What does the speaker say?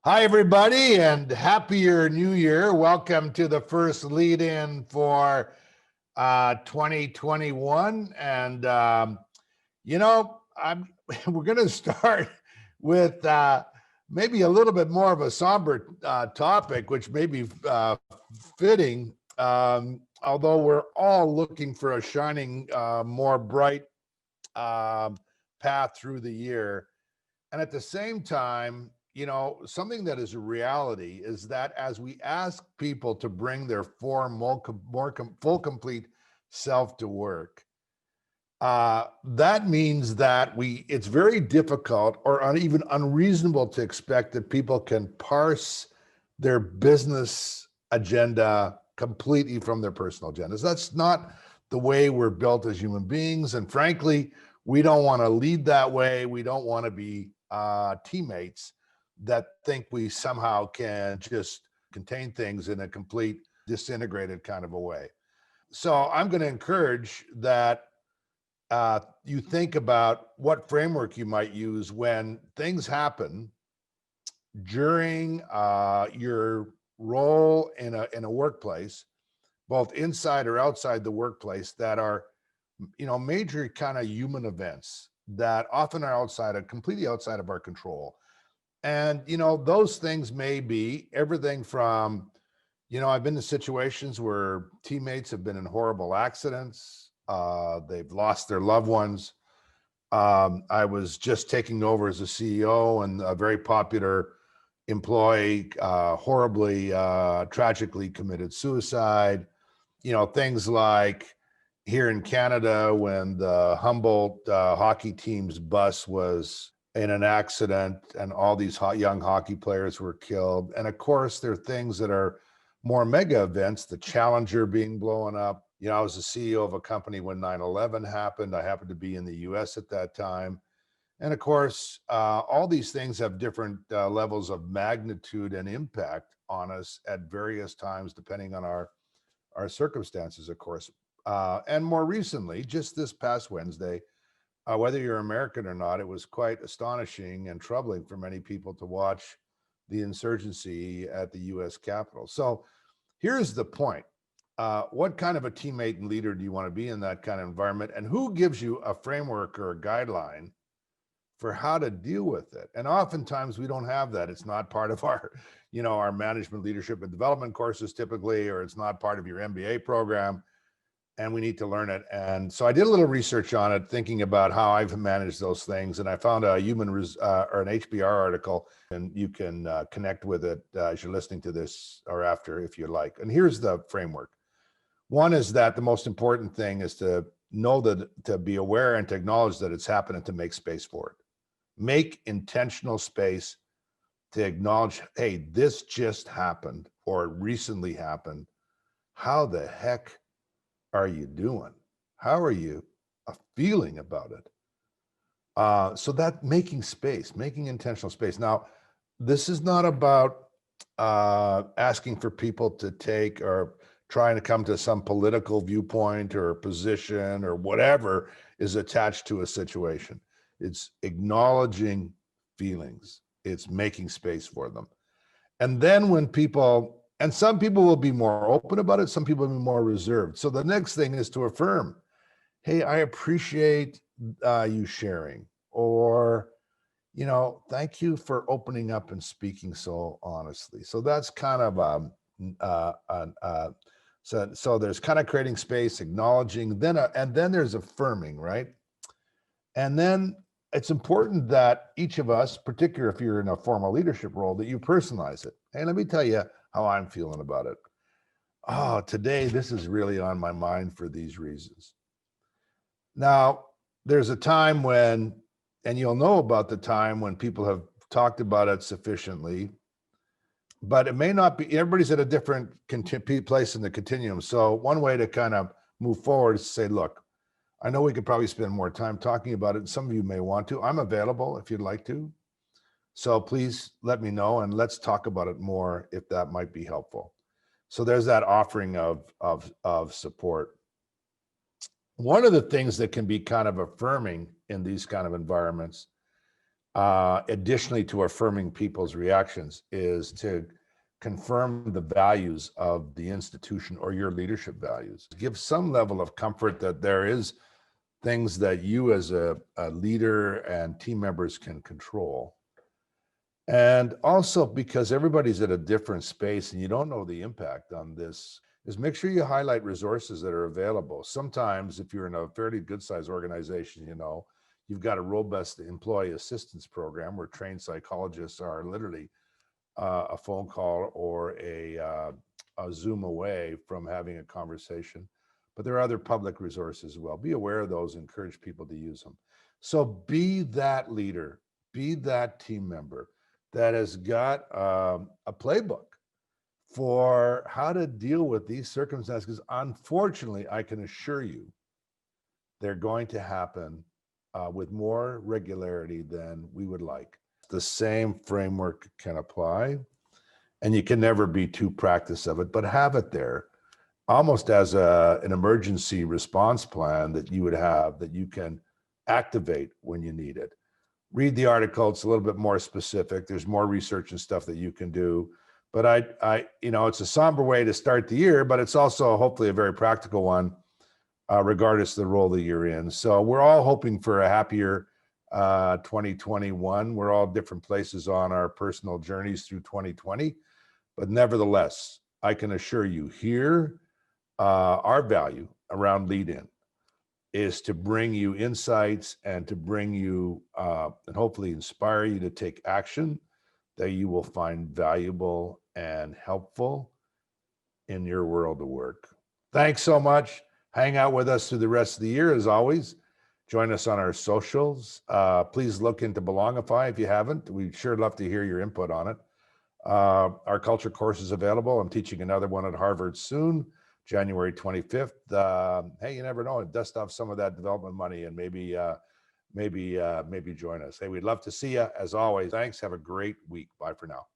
Hi, everybody, and happier new year. Welcome to the first lead in for 2021. And, I'm, we're going to start with maybe a little bit more of a somber topic, which may be fitting, although we're all looking for a shining, more bright path through the year. And at the same time, something that is a reality is that as we ask people to bring their full, complete self to work, that means that it's very difficult or even unreasonable to expect that people can parse their business agenda completely from their personal agendas. That's not the way we're built as human beings. And frankly, we don't want to lead that way. We don't want to be teammates that think we somehow can just contain things in a complete disintegrated kind of a way. So I'm going to encourage that you think about what framework you might use when things happen during your role in a workplace, both inside or outside the workplace, that are major kind of human events that often are completely outside of our control. And those things may be everything from I've been in situations where teammates have been in horrible accidents. They've lost their loved ones. I was just taking over as a CEO, and a very popular employee horribly, tragically committed suicide. Things like here in Canada, when the Humboldt hockey team's bus was in an accident and all these young hockey players were killed. And of course, there are things that are more mega events, the Challenger being blown up. I was the CEO of a company when 9/11 happened. I happened to be in the US at that time. And of course, all these things have different levels of magnitude and impact on us at various times, depending on our circumstances, of course. And more recently, just this past Wednesday, whether you're American or not, it was quite astonishing and troubling for many people to watch the insurgency at the US Capitol. So here's the point. What kind of a teammate and leader do you want to be in that kind of environment? And who gives you a framework or a guideline for how to deal with it? And oftentimes we don't have that. It's not part of our, our management, leadership, and development courses typically, or it's not part of your MBA program. And we need to learn it. And so I did a little research on it, thinking about how I've managed those things. And I found a or an HBR article, and you can connect with it as you're listening to this or after, if you like. And here's the framework. One is that the most important thing is to know that, to be aware and to acknowledge that it's happening, to make space for it. Make intentional space to acknowledge, hey, this just happened or recently happened. How the heck are you doing? How are you feeling about it? So that making space, making intentional space. Now, this is not about asking for people to take or trying to come to some political viewpoint or position or whatever is attached to a situation. It's acknowledging feelings. It's making space for them. And then when people, and some people will be more open about it, some people will be more reserved. So the next thing is to affirm, hey, I appreciate you sharing, or, thank you for opening up and speaking so honestly. So that's kind of so there's kind of creating space, acknowledging, and then there's affirming, right? And then it's important that each of us, particularly if you're in a formal leadership role, that you personalize it. Hey, let me tell you how I'm feeling about it. Oh, today, this is really on my mind for these reasons. Now, there's a time when, and you'll know about the time when people have talked about it sufficiently, but it may not be, everybody's at a different place in the continuum. So one way to kind of move forward is to say, look, I know we could probably spend more time talking about it. Some of you may want to. I'm available if you'd like to. So please let me know, and let's talk about it more if that might be helpful. So there's that offering of support. One of the things that can be kind of affirming in these kind of environments additionally to affirming people's reactions, is to confirm the values of the institution or your leadership values. Give some level of comfort that there is things that you as a leader and team members can control. And also, because everybody's at a different space and you don't know the impact on this, is make sure you highlight resources that are available. Sometimes if you're in a fairly good sized organization, you've got a robust employee assistance program where trained psychologists are literally a phone call or a Zoom away from having a conversation. But there are other public resources as well. Be aware of those, encourage people to use them. So be that leader, be that team member that has got a playbook for how to deal with these circumstances. Because unfortunately, I can assure you, they're going to happen with more regularity than we would like. The same framework can apply, and you can never be too practiced of it, but have it there almost as an emergency response plan that you would have that you can activate when you need it. Read the article. It's a little bit more specific. There's more research and stuff that you can do. But it's a somber way to start the year, but it's also hopefully a very practical one, regardless of the role that you're in. So we're all hoping for a happier 2021. We're all different places on our personal journeys through 2020. But nevertheless, I can assure you here, our value around Lead In is to bring you insights and to bring you and hopefully inspire you to take action that you will find valuable and helpful in your world of work. Thanks so much. Hang out with us through the rest of the year as always. Join us on our socials. Please look into Belongify if you haven't. We'd sure love to hear your input on it. Our culture course is available. I'm teaching another one at Harvard soon, January 25th. Hey, you never know, dust off some of that development money and maybe join us. Hey, we'd love to see you as always. Thanks. Have a great week. Bye for now.